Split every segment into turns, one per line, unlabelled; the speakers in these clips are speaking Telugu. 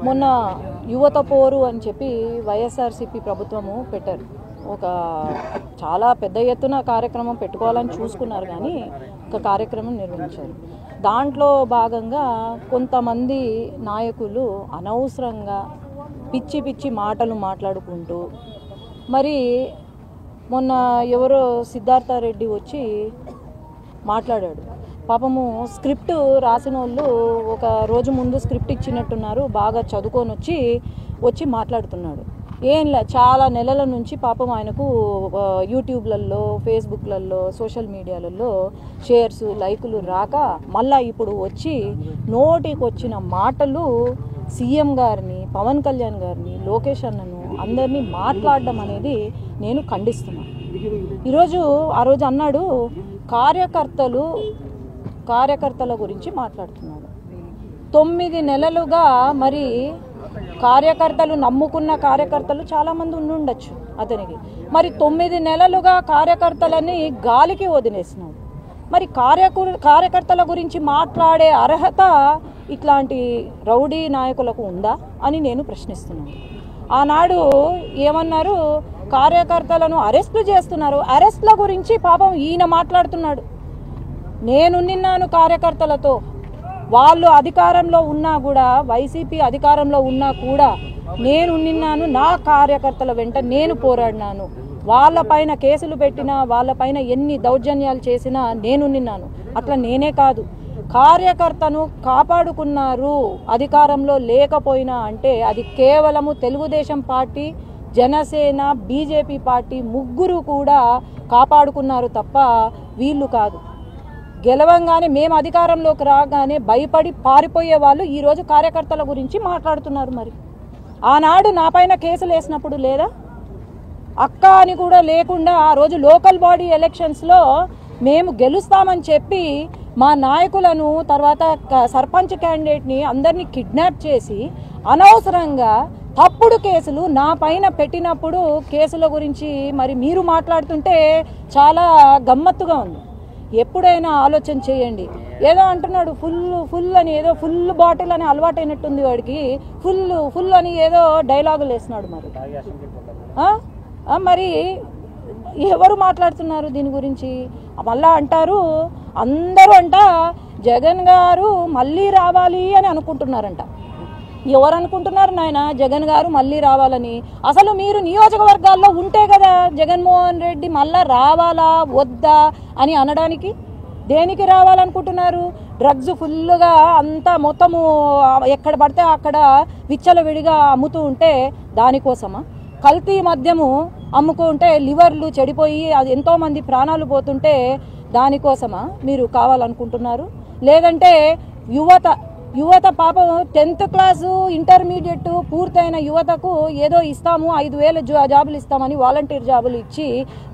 మొన్న యువత పోరు అని చెప్పి వైఎస్ఆర్సీపీ ప్రభుత్వము పెట్టారు. ఒక చాలా పెద్ద ఎత్తున కార్యక్రమం పెట్టుకోవాలని చూసుకున్నారు, కానీ ఒక కార్యక్రమం నిర్వహించారు. దాంట్లో భాగంగా కొంతమంది నాయకులు అనవసరంగా పిచ్చి పిచ్చి మాటలు మాట్లాడుకుంటూ, మరి మొన్న ఎవరో సిద్ధార్థరెడ్డి వచ్చి మాట్లాడాడు. పాపము స్క్రిప్ట్ రాసిన వాళ్ళు ఒక రోజు ముందు స్క్రిప్ట్ ఇచ్చినట్టున్నారు, బాగా చదువుకొని వచ్చి మాట్లాడుతున్నాడు. చాలా నెలల నుంచి పాపం ఆయనకు యూట్యూబ్లలో, ఫేస్బుక్లలో, సోషల్ మీడియాలలో షేర్స్, లైకులు రాక మళ్ళా ఇప్పుడు వచ్చి నోటికి వచ్చిన మాటలు సీఎం గారిని, పవన్ కళ్యాణ్ గారిని, లోకేష్ అన్నను అందరినీ మాట్లాడడం అనేది నేను ఖండిస్తున్నాను. ఆ రోజు అన్నాడు కార్యకర్తల గురించి మాట్లాడుతున్నాడు. 9 నెలలుగా మరి కార్యకర్తలు నమ్ముకున్న కార్యకర్తలు చాలామంది ఉండొచ్చు అతనికి. మరి 9 నెలలుగా కార్యకర్తలని గాలికి వదిలేసినాడు. మరి కార్యకర్తల గురించి మాట్లాడే అర్హత ఇట్లాంటి రౌడీ నాయకులకు ఉందా అని నేను ప్రశ్నిస్తున్నాను. ఆనాడు ఏమన్నారు, కార్యకర్తలను అరెస్టులు చేస్తున్నారు. అరెస్టుల గురించి పాపం ఈయన మాట్లాడుతున్నాడు. నేను నిన్నాను కార్యకర్తలతో, వాళ్ళు అధికారంలో ఉన్నా కూడా, వైసీపీ అధికారంలో ఉన్నా కూడా నేను నిన్నాను, నా కార్యకర్తల వెంట నేను పోరాడినాను. వాళ్ళపైన కేసులు పెట్టినా, వాళ్ళపైన ఎన్ని దౌర్జన్యాలు చేసినా నేను నిన్నాను. అట్లా నేనే కాదు, కార్యకర్తను కాపాడుకున్నారు అధికారంలో లేకపోయినా అంటే అది కేవలము Telugu Desam party, Janasena, BJP party ముగ్గురు కూడా కాపాడుకున్నారు తప్ప వీళ్ళు కాదు. గెలవంగానే, మేము అధికారంలోకి రాగానే భయపడి పారిపోయే వాళ్ళు ఈరోజు కార్యకర్తల గురించి మాట్లాడుతున్నారు. మరి ఆనాడు నా పైన కేసులు వేసినప్పుడు లేదా, అక్క అని కూడా లేకుండా ఆ రోజు లోకల్ బాడీ ఎలక్షన్స్లో మేము గెలుస్తామని చెప్పి మా నాయకులను, తర్వాత సర్పంచ్ క్యాండిడేట్ని అందరినీ కిడ్నాప్ చేసి అనవసరంగా తప్పుడు కేసులు నా పైన పెట్టినప్పుడు కేసుల గురించి మరి మీరు మాట్లాడుతుంటే చాలా గమ్మత్తుగా ఉంది. ఎప్పుడైనా ఆలోచన చేయండి. ఏదో అంటున్నాడు ఫుల్ అని, ఏదో ఫుల్ బాటిల్ అని అలవాటైనట్టుంది వాడికి, ఫుల్ అని ఏదో డైలాగులు వేస్తున్నాడు. మరి ఎవరు మాట్లాడుతున్నారు దీని గురించి? మళ్ళా అంటారు అందరూ జగన్ గారు మళ్ళీ రావాలి అని అనుకుంటున్నారంట. ఎవరు అనుకుంటున్నారు నాయన జగన్ గారు మళ్ళీ రావాలని? అసలు మీరు నియోజకవర్గాల్లో ఉంటే కదా జగన్మోహన్ రెడ్డి మళ్ళా రావాలా వద్దా అని అనడానికి. దేనికి రావాలనుకుంటున్నారు? డ్రగ్స్ ఫుల్గా అంతా మొత్తము ఎక్కడ పడితే అక్కడ విచ్చలవిడిగా అమ్ముతూ ఉంటే దానికోసమా? కల్తీ మద్యము అమ్ముకుంటే లివర్లు చెడిపోయి అది ఎంతోమంది ప్రాణాలు పోతుంటే దానికోసమా మీరు కావాలనుకుంటున్నారు? లేదంటే యువత పాపం 10th క్లాసు, ఇంటర్మీడియట్ పూర్తయిన యువతకు ఏదో ఇస్తాము, 5,000 జాబులు ఇస్తామని వాలంటీర్ జాబులు ఇచ్చి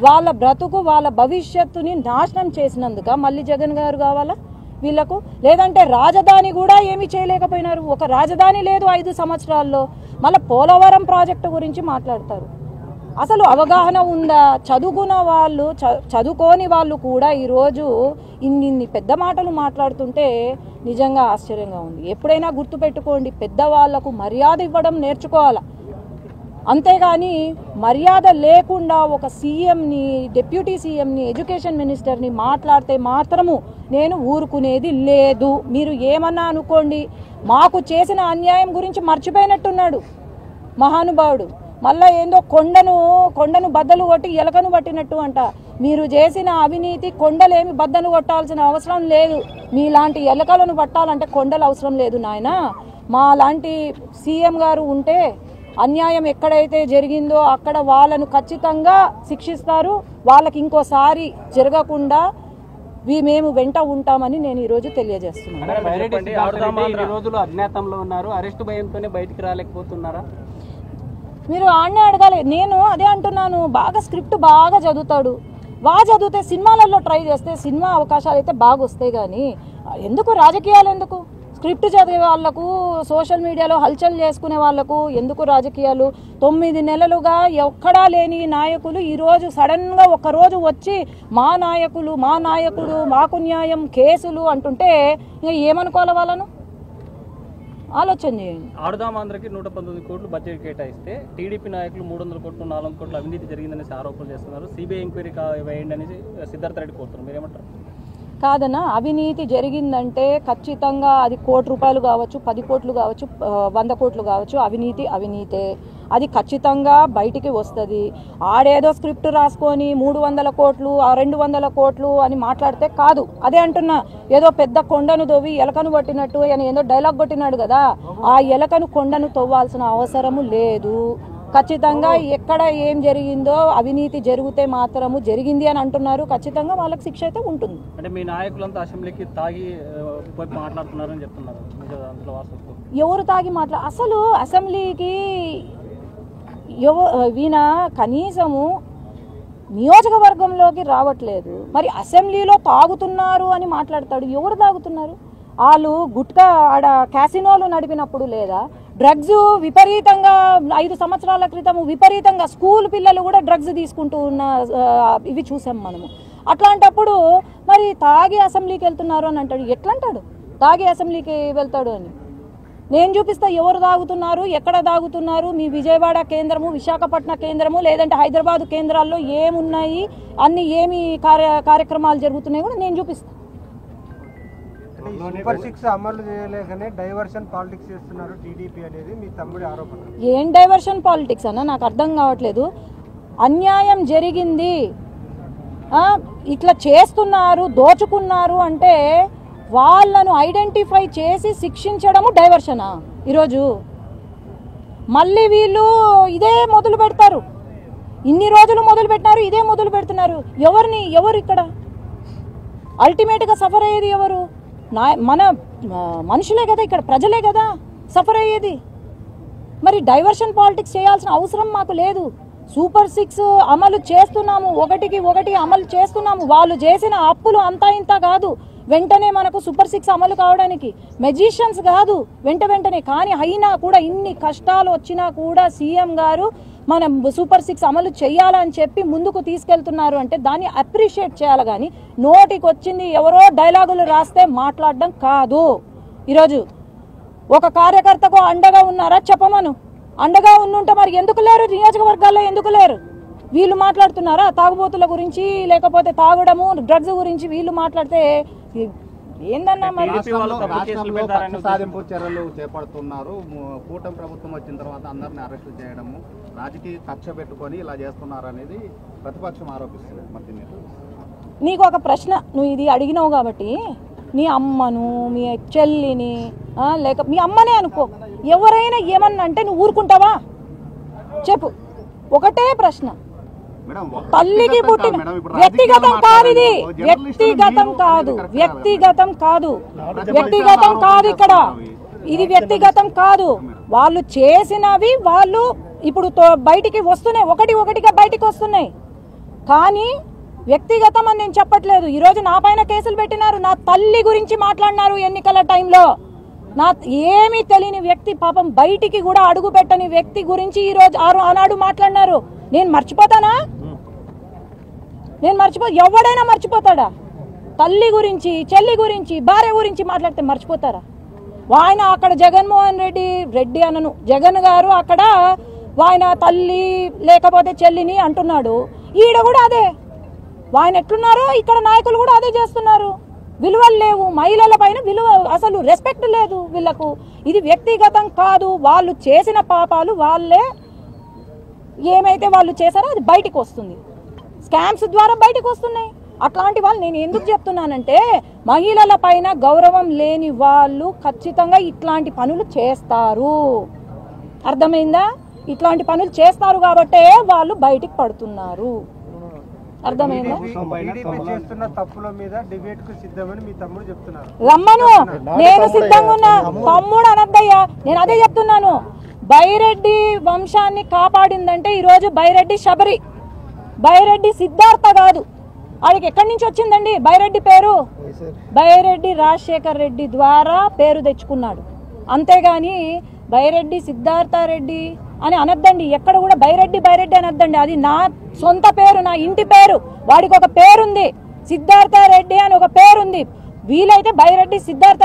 వాళ్ళ బ్రతుకు, వాళ్ళ భవిష్యత్తుని నాశనం చేసినందుక మళ్ళీ జగన్ గారు కావాలా వీళ్లకు? లేదంటే రాజధాని కూడా ఏమీ చేయలేకపోయినారు. ఒక రాజధాని లేదు 5 సంవత్సరాల్లో. మళ్ళీ పోలవరం ప్రాజెక్టు గురించి మాట్లాడతారు. అసలు అవగాహన ఉందా? చదువుకున్న వాళ్ళు, చదువుకోని వాళ్ళు కూడా ఈరోజు ఇన్ని పెద్ద మాటలు మాట్లాడుతుంటే నిజంగా ఆశ్చర్యంగా ఉంది. ఎప్పుడైనా గుర్తుపెట్టుకోండి, పెద్దవాళ్లకు మర్యాద ఇవ్వడం నేర్చుకోవాలా. అంతేగాని మర్యాద లేకుండా ఒక సీఎంని, డిప్యూటీ సీఎంని, ఎడ్యుకేషన్ మినిస్టర్ని మాట్లాడితే మాత్రము నేను ఊరుకునేది లేదు. మీరు ఏమన్నా అనుకోండి, మాకు చేసిన అన్యాయం గురించి మర్చిపోయినట్టున్నాడు మహానుభావుడు. మళ్ళా ఏందో కొండను బద్దలు కొట్టి ఎలకను పట్టినట్టు అంట. మీరు చేసిన అవినీతి కొండలేమి బద్దలు కొట్టాల్సిన అవసరం లేదు. మీలాంటి ఎలకలను పట్టాలంటే కొండలు అవసరం లేదు నాయన. మా లాంటి సీఎం గారు ఉంటే అన్యాయం ఎక్కడైతే జరిగిందో అక్కడ వాళ్ళను ఖచ్చితంగా శిక్షిస్తారు. వాళ్ళకి ఇంకోసారి జరగకుండా మేము వెంట ఉంటామని నేను ఈరోజు తెలియజేస్తున్నాను. మీరు ఆడనే అడగాలి. నేను అదే అంటున్నాను, బాగా స్క్రిప్ట్ బాగా చదువుతాడు. బాగా చదివితే సినిమాలలో ట్రై చేస్తే సినిమా అవకాశాలు అయితే బాగా వస్తాయి. కానీ ఎందుకు రాజకీయాలు? ఎందుకు స్క్రిప్ట్ చదివే వాళ్లకు, సోషల్ మీడియాలో హల్చల్ చేసుకునే వాళ్లకు ఎందుకు రాజకీయాలు? 9 నెలలుగా ఎక్కడా లేని నాయకులు ఈరోజు సడన్గా ఒక్కరోజు వచ్చి మా నాయకుడు మాకు న్యాయం, కేసులు అంటుంటే ఏమనుకోవాలి వాళ్ళను? ఆలోచన చేయండి.
ఆడుదాం ఆంధ్రకి 119 కోట్లు బడ్జెట్ కేటాయిస్తే టీడీపీ నాయకులు 300 కోట్లు 400 కోట్లు అవినీతి జరిగిందనేసి ఆరోపణలు చేస్తున్నారు. సిబిఐ ఎంక్వైరీ వేయండి అనేసి సిద్ధార్థ రెడ్డి కోరుతున్నారు. మీరేమంటారు?
కాదన్నా, అవినీతి జరిగిందంటే ఖచ్చితంగా అది ₹1 కావచ్చు, 10 కోట్లు కావచ్చు, 100 కోట్లు కావచ్చు, అవినీతి అవినీతే. అది ఖచ్చితంగా బయటికి వస్తుంది. ఆడేదో స్క్రిప్ట్ రాసుకొని 300 కోట్లు 200 కోట్లు అని మాట్లాడితే కాదు. అదే అంటున్నా, ఏదో పెద్ద కొండను తవ్వి ఎలకను కొట్టినట్టు అని ఏదో డైలాగ్ కొట్టినాడు కదా, ఆ ఎలకను కొండను తవ్వాల్సిన అవసరము లేదు. ఖచ్చితంగా ఎక్కడ ఏం జరిగిందో అవినీతి జరిగితే మాత్రము జరిగింది అని అంటున్నారు. ఖచ్చితంగా వాళ్ళకి శిక్ష అయితే ఉంటుంది.
అంటే మీ నాయకులంతా అసెంబ్లీకి తాగి మాట్లాడుతున్నారని చెప్తున్నారు.
ఎవరు తాగి అసలు అసెంబ్లీకి వీణ కనీసము నియోజకవర్గంలోకి రావట్లేదు. మరి అసెంబ్లీలో తాగుతున్నారు అని మాట్లాడతాడు. ఎవరు తాగుతున్నారు? వాళ్ళు గుట్కా ఆడ క్యాసినోలు నడిపినప్పుడు లేదా డ్రగ్స్ విపరీతంగా 5 సంవత్సరాల క్రితం విపరీతంగా స్కూల్ పిల్లలు కూడా డ్రగ్స్ తీసుకుంటూ ఉన్న ఇవి చూసాం మనము. అట్లాంటప్పుడు మరి తాగి అసెంబ్లీకి వెళ్తున్నారు అని అంటాడు. ఎట్లా అంటాడు తాగి అసెంబ్లీకి వెళ్తాడు అని? నేను చూపిస్తా ఎవరు తాగుతున్నారు, ఎక్కడ తాగుతున్నారు. మీ విజయవాడ కేంద్రము, విశాఖపట్నం కేంద్రము, లేదంటే హైదరాబాద్ కేంద్రాల్లో ఏమున్నాయి, అన్ని ఏమి కార్యక్రమాలు జరుగుతున్నాయి కూడా నేను చూపిస్తాను.
సూపర్ 6 అమలు చేయలేకనే డైవర్షన్ పాలిటిక్స్ చేస్తున్నారు టీడీపీ అనేది మీ తమ్ముడి ఆరోపణ.
ఏం డైవర్షన్ పాలిటిక్స్ అన్న నాకు అర్థం కావట్లేదు. అన్యాయం జరిగింది, ఇట్లా చేస్తున్నారు, దోచుకున్నారు అంటే వాళ్ళను ఐడెంటిఫై చేసి శిక్షించడము డైవర్షనా? ఈరోజు మళ్ళీ వీళ్ళు ఇదే మొదలు పెడతారు. ఇన్ని రోజులు మొదలు పెట్టినారు, ఇదే మొదలు పెడుతున్నారు. ఎవరు ఇక్కడ అల్టిమేట్గా సఫర్ అయ్యేది ఎవరు? మన మనుషులే కదా, ఇక్కడ ప్రజలే కదా సఫర్ అయ్యేది. మరి డైవర్షన్ పాలిటిక్స్ చేయాల్సిన అవసరం మాకు లేదు. సూపర్ 6 అమలు చేస్తున్నాము, 1కి అమలు చేస్తున్నాము. వాళ్ళు చేసిన అప్పులు అంతా ఇంత కాదు. వెంటనే మనకు సూపర్ 6 అమలు కావడానికి మెజిషియన్స్ కాదు వెంటనే. కానీ అయినా కూడా ఇన్ని కష్టాలు వచ్చినా కూడా సీఎం గారు మనం సూపర్ 6 అమలు చేయాలని చెప్పి ముందుకు తీసుకెళ్తున్నారు అంటే దాన్ని అప్రిషియేట్ చేయాలి. కానీ నోటికి వచ్చింది ఎవరో డైలాగులు రాస్తే మాట్లాడడం కాదు. ఈరోజు ఒక కార్యకర్తకు అండగా ఉన్నారా చెప్పమను. అండగా ఉండుంటే మరి ఎందుకు లేరు? నియోజకవర్గాల్లో ఎందుకు లేరు? వీళ్ళు మాట్లాడుతున్నారా తాగుబోతుల గురించి, లేకపోతే తాగడము డ్రగ్స్ గురించి వీళ్ళు మాట్లాడితే ఏందన్నా? మరి
సాధింపు చర్యలు చేపడుతున్నారు. కూటమి ప్రభుత్వం వచ్చిన తర్వాత అందరిని అరెస్ట్ చేయడము, రాజకీయ కక్ష పెట్టుకొని ఇలా చేస్తున్నారు అనేది ప్రతిపక్షం ఆరోపిస్తుంది. మరి
నీకు ఒక ప్రశ్న, నువ్వు ఇది అడిగినావు కాబట్టి, నీ అమ్మను, మీ చెల్లిని, లేక మీ అమ్మనే అనుకో, ఎవరైనా ఏమన్నా అంటే నువ్వు ఊరుకుంటావా చెప్పు? ఒకటే ప్రశ్న. తల్లికి పుట్టిన వ్యక్తిగతం కాదు, ఇది వ్యక్తిగతం కాదు, వ్యక్తిగతం కాదు, వ్యక్తిగతం కాదు ఇక్కడ. ఇది వ్యక్తిగతం కాదు. వాళ్ళు చేసినవి వాళ్ళు ఇప్పుడు బయటికి వస్తున్నాయి, ఒకటిగా బయటికి వస్తున్నాయి. కానీ వ్యక్తిగతం అని నేను చెప్పట్లేదు. ఈరోజు నా పైన కేసులు పెట్టినారు, నా తల్లి గురించి మాట్లాడినారు ఎన్నికల టైంలో. నా ఏమీ తెలియని వ్యక్తి, పాపం బయటికి కూడా అడుగు పెట్టని వ్యక్తి గురించి ఈరోజు ఆనాడు మాట్లాడినారు. నేను మర్చిపోతానా? ఎవడైనా మర్చిపోతాడా? తల్లి గురించి, చెల్లి గురించి, భార్య గురించి మాట్లాడితే మర్చిపోతారా? ఆయన అక్కడ జగన్మోహన్ రెడ్డి అనను, జగన్ గారు అక్కడ ఆయన తల్లి లేకపోతే చెల్లిని అంటున్నాడు. ఈడ కూడా అదే. ఆయన ఎట్లున్నారో ఇక్కడ నాయకులు కూడా అదే చేస్తున్నారు. విలువలు లేవు, మహిళల పైన విలువ, అసలు రెస్పెక్ట్ లేదు వీళ్ళకు. ఇది వ్యక్తిగతం కాదు. వాళ్ళు చేసిన పాపాలు వాళ్ళే, ఏమైతే వాళ్ళు చేశారో అది బయటికి వస్తుంది. స్కామ్స్ ద్వారా బయటకు వస్తున్నాయి. అట్లాంటి వాళ్ళు నేను ఎందుకు చెప్తున్నానంటే, మహిళల పైన గౌరవం లేని వాళ్ళు ఖచ్చితంగా ఇట్లాంటి పనులు చేస్తారు. అర్థమైందా? ఇట్లాంటి పనులు చేస్తారు కాబట్టే వాళ్ళు బయటికి పడుతున్నారు. అర్థమైందా? రమ్మను, నేను సిద్ధంగా ఉన్నా. తమ్ముడు అనద్దయ్యా, నేను అదే చెప్తున్నాను. బైరెడ్డి వంశాన్ని కాపాడిందంటే ఈరోజు బైరెడ్డి శబరి, బైరెడ్డి సిద్ధార్థ కాదు. ఆడికి ఎక్కడి నుంచి వచ్చిందండి బైరెడ్డి పేరు? బైరెడ్డి రాజశేఖర్ రెడ్డి ద్వారా పేరు తెచ్చుకున్నాడు. అంతేగాని బైరెడ్డి సిద్ధార్థ రెడ్డి అని అనద్దండి. ఎక్కడ కూడా బైరెడ్డి అనద్దండి. అది నా సొంత పేరు, నా ఇంటి పేరు. వాడికి ఒక పేరుంది, సిద్ధార్థ రెడ్డి అని ఒక పేరుంది. వీలైతే బైరెడ్డి సిద్ధార్థ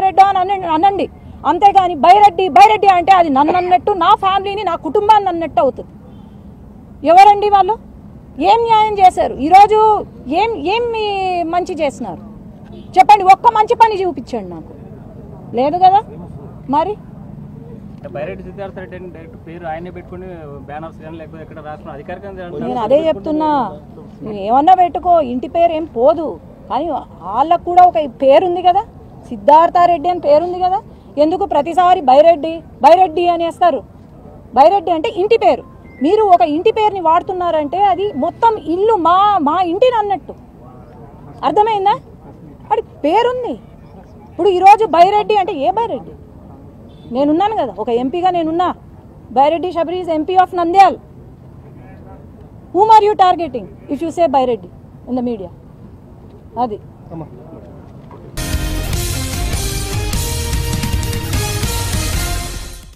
రెడ్డో అని అనండి. అంతేగాని బైరెడ్డి బైరెడ్డి అంటే అది నన్ను అన్నట్టు, నా ఫ్యామిలీని, నా కుటుంబాన్ని అన్నట్టు అవుతుంది. ఎవరండి వాళ్ళు? ఏం న్యాయం చేశారు ఈరోజు? ఏం మంచి చేస్తున్నారు చెప్పండి, ఒక్క మంచి పని చూపించండి నాకు. లేదు కదా మరి.
బైరెడ్డి సిద్ధార్థ రెడ్డి అని డైరెక్ట్ పేరు ఆయనే పెట్టుకుని బ్యానర్స్ కానీ లేకపోతే ఎక్కడ రాసిన అధికారికంగా
నేను అదే చెప్తున్నా, నువ్వు ఏమన్నా పెట్టుకో, ఇంటి పేరు ఏం పోదు, కానీ వాళ్ళకు కూడా ఒక పేరుంది కదా, సిద్ధార్థారెడ్డి అని పేరుంది కదా. ఎందుకు ప్రతిసారి బైరెడ్డి బైరెడ్డి అనేస్తారు? బైరెడ్డి అంటే ఇంటి పేరు. మీరు ఒక ఇంటి పేరుని వాడుతున్నారంటే అది మొత్తం ఇల్లు మా ఇంటిని అన్నట్టు, అర్థమైందా? అది పేరుంది. ఇప్పుడు ఈరోజు బైరెడ్డి అంటే ఏ బైరెడ్డి? నేనున్నాను కదా, ఒక ఎంపీగా నేనున్నా. Byreddy Sabari is MP of Nandyal. whom are you targeting if you say Byreddy in the media? అది